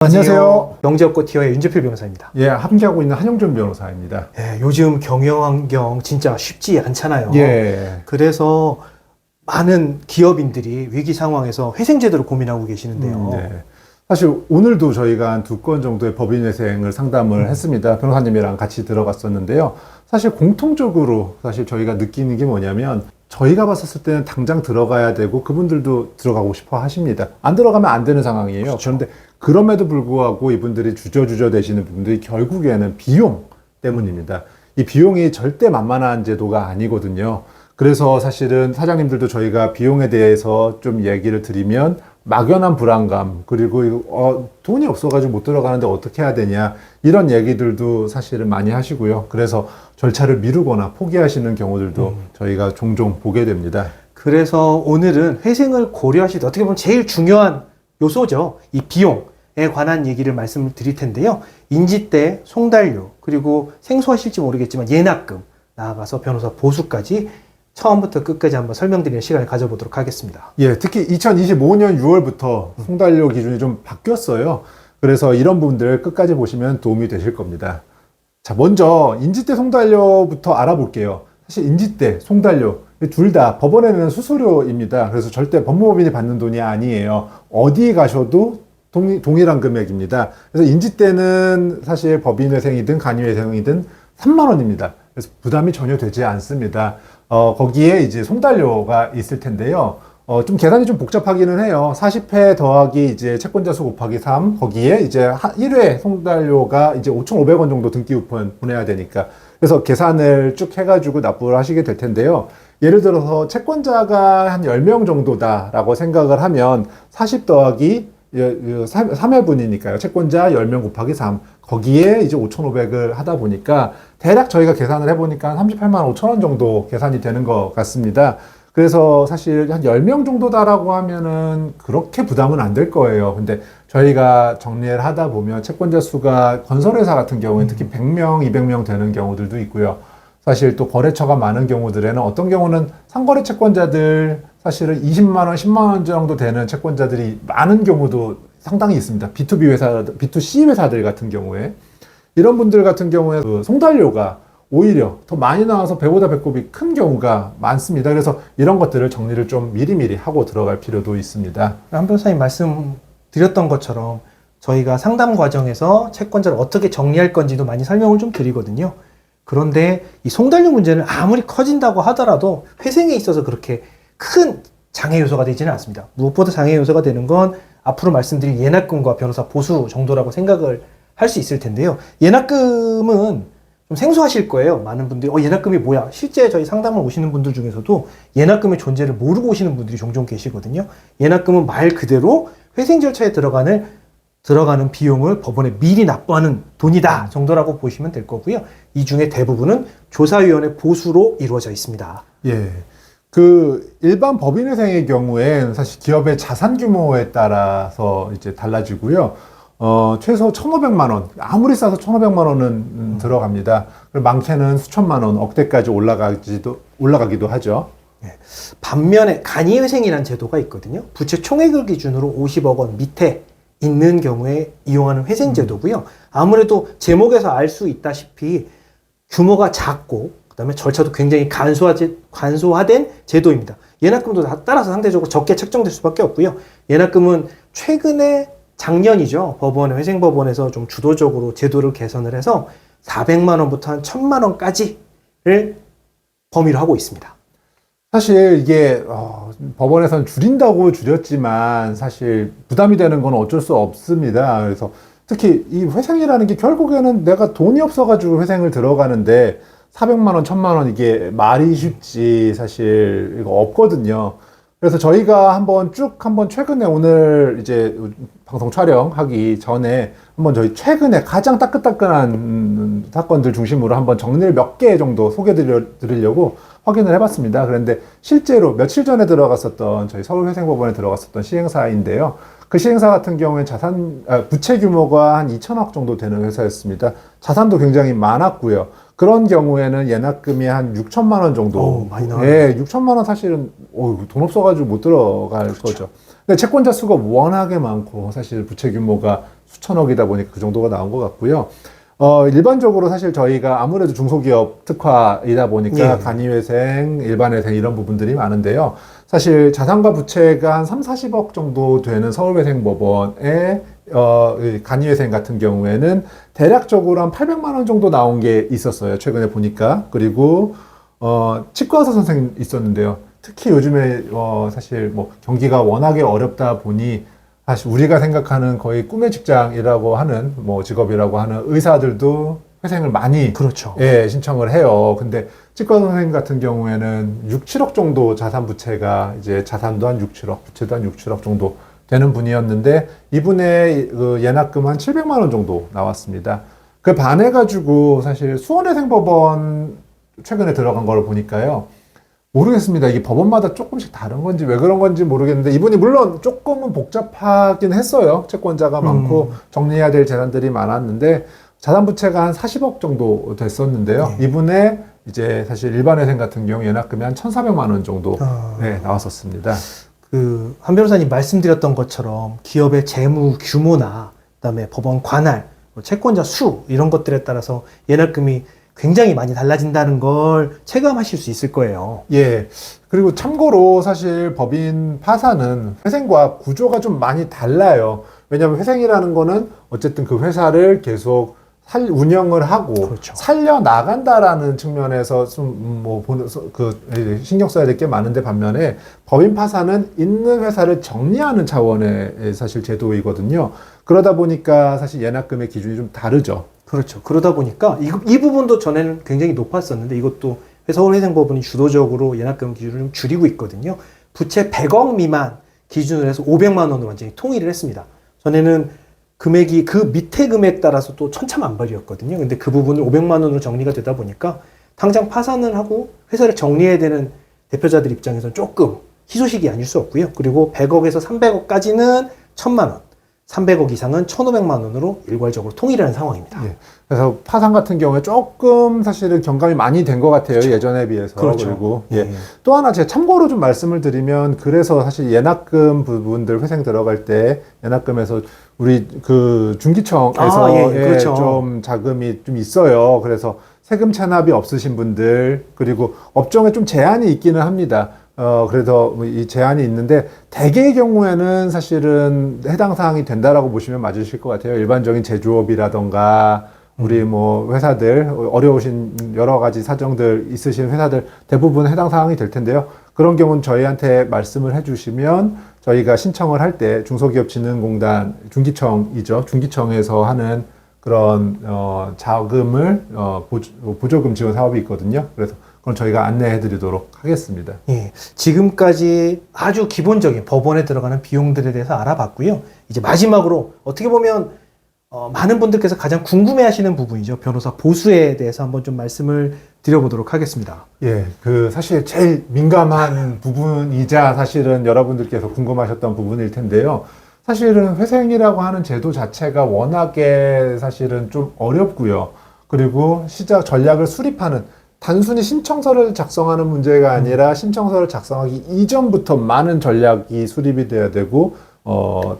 안녕하세요. 영재업고티어의 윤재필 변호사입니다. 예, 함께하고 있는 한영준 변호사입니다. 예, 요즘 경영 환경 진짜 쉽지 않잖아요. 예. 그래서 많은 기업인들이 위기 상황에서 회생제도를 고민하고 계시는데요. 네. 사실 오늘도 저희가 한 2건 정도의 법인회생을 상담을 했습니다. 변호사님이랑 같이 들어갔었는데요. 사실 공통적으로 사실 저희가 느끼는 게 뭐냐면 저희가 봤었을 때는 당장 들어가야 되고 그분들도 들어가고 싶어 하십니다. 안 들어가면 안 되는 상황이에요. 그렇죠. 그런데 그럼에도 불구하고 이분들이 주저주저 되시는 분들이 결국에는 비용 때문입니다. 이 비용이 절대 만만한 제도가 아니거든요. 그래서 사실은 사장님들도 저희가 비용에 대해서 좀 얘기를 드리면 막연한 불안감, 그리고 돈이 없어가지고 못 들어가는데 어떻게 해야 되냐, 이런 얘기들도 사실은 많이 하시고요. 그래서 절차를 미루거나 포기하시는 경우들도 저희가 종종 보게 됩니다. 그래서 오늘은 회생을 고려하실 때 어떻게 보면 제일 중요한 요소죠. 이 비용에 관한 얘기를 말씀을 드릴 텐데요. 인지대, 송달료, 그리고 생소하실지 모르겠지만 예납금, 나아가서 변호사 보수까지 처음부터 끝까지 한번 설명드리는 시간을 가져보도록 하겠습니다. 예, 특히 2025년 6월부터 송달료 기준이 좀 바뀌었어요. 그래서 이런 부분들 끝까지 보시면 도움이 되실 겁니다. 자, 먼저 인지대 송달료부터 알아볼게요. 사실 인지대, 송달료 둘 다 법원에 내는 수수료입니다. 그래서 절대 법무법인이 받는 돈이 아니에요. 어디 가셔도 동일한 금액입니다. 그래서 인지대는 사실 법인회생이든 간이회생이든 3만 원입니다. 그래서 부담이 전혀 되지 않습니다. 거기에 이제 송달료가 있을 텐데요. 좀 계산이 좀 복잡하기는 해요. 40회 더하기 이제 채권자 수 곱하기 3, 거기에 이제 1회 송달료가 이제 5,500원 정도 등기 우편 보내야 되니까. 그래서 계산을 쭉 해가지고 납부를 하시게 될 텐데요. 예를 들어서 채권자가 한 10명 정도다라고 생각을 하면 40 더하기 3회분이니까요. 채권자 10명 곱하기 3. 거기에 이제 5,500을 하다 보니까 대략 저희가 계산을 해보니까 38만 5천 원 정도 계산이 되는 것 같습니다. 그래서 사실 한 10명 정도다라고 하면은 그렇게 부담은 안 될 거예요. 근데 저희가 정리를 하다 보면 채권자 수가 건설회사 같은 경우에 특히 100명, 200명 되는 경우들도 있고요. 사실 또 거래처가 많은 경우들에는 어떤 경우는 상거래 채권자들 사실은 20만 원, 10만 원 정도 되는 채권자들이 많은 경우도 상당히 있습니다. B2B 회사, B2C 회사들 같은 경우에 이런 분들 같은 경우에 그 송달료가 오히려 더 많이 나와서 배보다 배꼽이 큰 경우가 많습니다. 그래서 이런 것들을 정리를 좀 미리미리 하고 들어갈 필요도 있습니다. 한 변호사님 말씀드렸던 것처럼 저희가 상담 과정에서 채권자를 어떻게 정리할 건지도 많이 설명을 좀 드리거든요. 그런데 이 송달료 문제는 아무리 커진다고 하더라도 회생에 있어서 그렇게 큰 장애 요소가 되지는 않습니다. 무엇보다 장애 요소가 되는 건 앞으로 말씀드릴 예납금과 변호사 보수 정도라고 생각을 할 수 있을 텐데요. 예납금은 좀 생소하실 거예요. 많은 분들이 예납금이 뭐야? 실제 저희 상담을 오시는 분들 중에서도 예납금의 존재를 모르고 오시는 분들이 종종 계시거든요. 예납금은 말 그대로 회생 절차에 들어가는 비용을 법원에 미리 납부하는 돈이다 정도라고 보시면 될 거고요. 이 중에 대부분은 조사위원회 보수로 이루어져 있습니다. 예. 그 일반 법인회생의 경우엔 사실 기업의 자산 규모에 따라서 이제 달라지고요. 최소 1,500만 원, 아무리 싸서 1,500만 원은 들어갑니다. 그리고 많게는 수천만 원, 억대까지 올라가기도 하죠. 네. 반면에 간이회생이라는 제도가 있거든요. 부채 총액을 기준으로 50억 원 밑에 있는 경우에 이용하는 회생 제도고요. 아무래도 제목에서 알 수 있다시피 규모가 작고 그다음에 절차도 굉장히 간소화된 제도입니다. 예납금도 따라서 상대적으로 적게 책정될 수밖에 없고요. 예납금은 최근에 작년이죠. 회생법원에서 좀 주도적으로 제도를 개선을 해서 400만 원부터 한 1,000만 원까지를 범위로 하고 있습니다. 사실 이게 법원에서는 줄인다고 줄였지만 사실 부담이 되는 건 어쩔 수 없습니다. 그래서 특히 이 회생이라는 게 결국에는 내가 돈이 없어가지고 회생을 들어가는데 400만 원, 1,000만 원 이게 말이 쉽지 사실 이거 없거든요. 그래서 저희가 한번 최근에 오늘 이제 방송 촬영하기 전에 한번 저희 최근에 가장 따끈따끈한 사건들 중심으로 한번 정리를 몇 개 정도 소개해 드리려고 확인을 해봤습니다. 그런데 실제로 며칠 전에 들어갔었던 저희 서울회생법원에 들어갔었던 시행사인데요. 그 시행사 같은 경우에 부채 규모가 한 2천억 정도 되는 회사였습니다. 자산도 굉장히 많았고요. 그런 경우에는 예납금이 한 6천만 원 정도. 많이 나와요. 예, 6천만 원 사실은 돈 없어가지고 못 들어갈 거죠. 근데 채권자 수가 워낙에 많고 사실 부채 규모가 수천억이다 보니까 그 정도가 나온 것 같고요. 일반적으로 사실 저희가 아무래도 중소기업 특화이다 보니까 예. 간이회생, 일반회생 이런 부분들이 많은데요. 사실 자산과 부채가 한 3, 40억 정도 되는 서울회생법원의 이 간이회생 같은 경우에는 대략적으로 한 800만 원 정도 나온 게 있었어요. 최근에 보니까. 그리고 치과의사 선생님 있었는데요. 특히 요즘에 사실 뭐 경기가 워낙에 어렵다 보니 사실 우리가 생각하는 거의 꿈의 직장이라고 하는 뭐 직업이라고 하는 의사들도 회생을 많이 그렇죠. 예, 신청을 해요. 근데 치과 선생님 같은 경우에는 6, 7억 정도 자산 부채가 이제 자산도 한 6, 7억, 부채도 한 6, 7억 정도 되는 분이었는데 이분의 그 예납금 한 700만 원 정도 나왔습니다. 그 반해가지고 사실 수원회생법원 최근에 들어간 걸 보니까요. 모르겠습니다. 이게 법원마다 조금씩 다른 건지 왜 그런 건지 모르겠는데 이분이 물론 조금은 복잡하긴 했어요. 채권자가 많고 정리해야 될 재산들이 많았는데 자산 부채가 한 40억 정도 됐었는데요. 이분의 이제 사실 일반회생 같은 경우 예납금이 한 1,400만 원 정도 네, 나왔었습니다. 한 변호사님 말씀드렸던 것처럼 기업의 재무 규모나 그다음에 법원 관할, 채권자 수 이런 것들에 따라서 예납금이 굉장히 많이 달라진다는 걸 체감하실 수 있을 거예요. 예. 그리고 참고로 사실 법인 파산은 회생과 구조가 좀 많이 달라요. 왜냐하면 회생이라는 거는 어쨌든 그 회사를 계속 운영을 하고 그렇죠. 살려 나간다라는 측면에서 신경 써야 될 게 많은데 반면에 법인 파산은 있는 회사를 정리하는 차원의 사실 제도이거든요. 그러다 보니까 사실 예납금의 기준이 좀 다르죠. 그렇죠. 그러다 보니까 이 부분도 전에는 굉장히 높았었는데 이것도 서울회생법원이 주도적으로 예납금 기준을 좀 줄이고 있거든요. 부채 100억 미만 기준으로 해서 500만 원으로 완전히 통일을 했습니다. 전에는 금액이 그 밑에 금액 따라서 또 천차만별이었거든요. 근데 그 부분을 500만 원으로 정리가 되다 보니까 당장 파산을 하고 회사를 정리해야 되는 대표자들 입장에서는 조금 희소식이 아닐 수 없고요. 그리고 100억에서 300억까지는 1,000만 원. 300억 이상은 1,500만 원으로 일괄적으로 통일하는 상황입니다. 예. 그래서 파산 같은 경우에 조금 사실은 경감이 많이 된 것 같아요. 그렇죠. 예전에 비해서. 그렇죠. 그리고 예. 또 하나 제가 참고로 좀 말씀을 드리면 그래서 사실 예납금 부분들 회생 들어갈 때 예납금에서 우리 그 중기청에서 그렇죠. 좀 자금이 좀 있어요. 그래서 세금 체납이 없으신 분들 그리고 업종에 좀 제한이 있기는 합니다. 그래서 이 제한이 있는데 대개의 경우에는 사실은 해당 사항이 된다라고 보시면 맞으실 것 같아요. 일반적인 제조업이라던가 우리 뭐 회사들 어려우신 여러 가지 사정들 있으신 회사들 대부분 해당 사항이 될 텐데요. 그런 경우는 저희한테 말씀을 해주시면 저희가 신청을 할 때 중소기업진흥공단 중기청이죠. 중기청에서 하는 그런 자금을 보조금 지원 사업이 있거든요. 그래서 그건 저희가 안내해 드리도록 하겠습니다. 예, 지금까지 아주 기본적인 법원에 들어가는 비용들에 대해서 알아봤고요. 이제 마지막으로 어떻게 보면 많은 분들께서 가장 궁금해 하시는 부분이죠. 변호사 보수에 대해서 한번 좀 말씀을 드려보도록 하겠습니다. 예, 사실 제일 민감한 부분이자 사실은 여러분들께서 궁금하셨던 부분일 텐데요. 사실은 회생이라고 하는 제도 자체가 워낙에 사실은 좀 어렵고요. 그리고 시작 전략을 수립하는 단순히 신청서를 작성하는 문제가 아니라 신청서를 작성하기 이전부터 많은 전략이 수립이 돼야 되고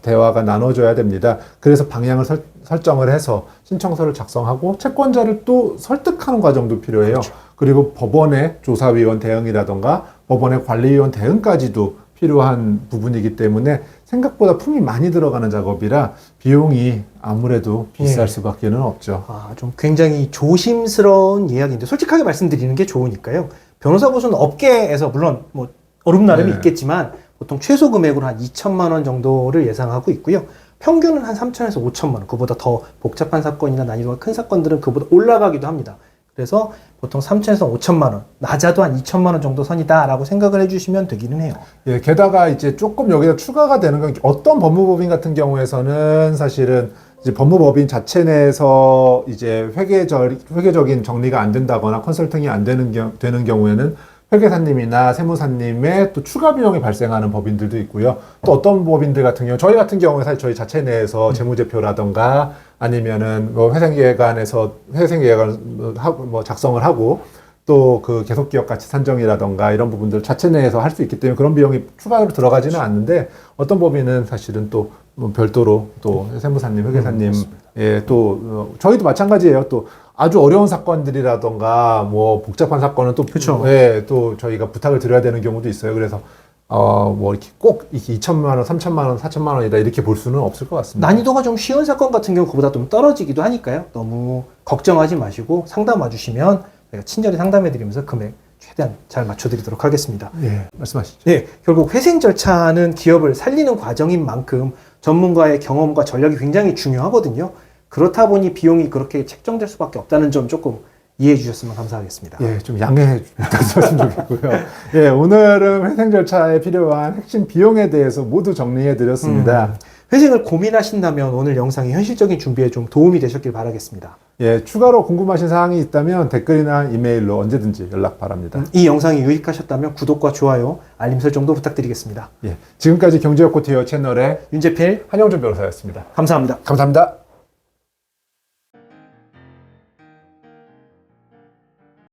대화가 나눠져야 됩니다. 그래서 방향을 설정을 해서 신청서를 작성하고 채권자를 또 설득하는 과정도 필요해요. 그렇죠. 그리고 법원의 조사위원 대응이라던가 법원의 관리위원 대응까지도 필요한 부분이기 때문에 생각보다 품이 많이 들어가는 작업이라 비용이 아무래도 비쌀 수밖에는 없죠. 좀 굉장히 조심스러운 이야기인데 솔직하게 말씀드리는 게 좋으니까요. 변호사 보수는 업계에서 물론 뭐 어렵 나름이 있겠지만 보통 최소 금액으로 한 2천만 원 정도를 예상하고 있고요. 평균은 한 3천에서 5천만 원. 그보다 더 복잡한 사건이나 난이도가 큰 사건들은 그보다 올라가기도 합니다. 그래서 보통 3천에서 5천만 원, 낮아도 한 2천만 원 정도 선이다라고 생각을 해주시면 되기는 해요. 예, 게다가 이제 조금 여기다 추가가 되는 건 어떤 법무법인 같은 경우에서는 사실은 이제 법무법인 자체 내에서 이제 회계적인 정리가 안 된다거나 컨설팅이 안 되는 경우에는 회계사님이나 세무사님의 또 추가 비용이 발생하는 법인들도 있고요. 또 어떤 법인들 같은 경우, 저희 같은 경우에 사실 저희 자체 내에서 재무제표라던가 아니면은 회생계획안에서 회생계획안을 작성을 하고 또 그 계속기업 가치 산정이라던가 이런 부분들 자체 내에서 할 수 있기 때문에 그런 비용이 추가로 들어가지는 않는데 어떤 법인은 사실은 또 별도로 또 세무사님, 회계사님, 저희도 마찬가지예요. 또 아주 어려운 사건들이라던가 뭐 복잡한 사건은 또 그쵸. 또 저희가 부탁을 드려야 되는 경우도 있어요. 그래서 뭐 이렇게 꼭 이렇게 2천만 원, 3천만 원, 4천만 원이다 이렇게 볼 수는 없을 것 같습니다. 난이도가 좀 쉬운 사건 같은 경우 그보다 좀 떨어지기도 하니까요. 너무 걱정하지 마시고 상담 와주시면 저희가 친절히 상담해드리면서 금액 최대한 잘 맞춰드리도록 하겠습니다. 예, 말씀하시죠. 네, 결국 회생 절차는 기업을 살리는 과정인 만큼 전문가의 경험과 전략이 굉장히 중요하거든요. 그렇다 보니 비용이 그렇게 책정될 수밖에 없다는 점 조금 이해해 주셨으면 감사하겠습니다. 예, 좀 양해해 주셨으면 좋겠고요. 예, 오늘은 회생 절차에 필요한 핵심 비용에 대해서 모두 정리해 드렸습니다. 회생을 고민하신다면 오늘 영상이 현실적인 준비에 좀 도움이 되셨길 바라겠습니다. 예, 추가로 궁금하신 사항이 있다면 댓글이나 이메일로 언제든지 연락 바랍니다. 이 영상이 유익하셨다면 구독과 좋아요, 알림 설정도 부탁드리겠습니다. 예, 지금까지 경제역고티어 채널의 윤재필, 한영준 변호사였습니다. 감사합니다. 감사합니다.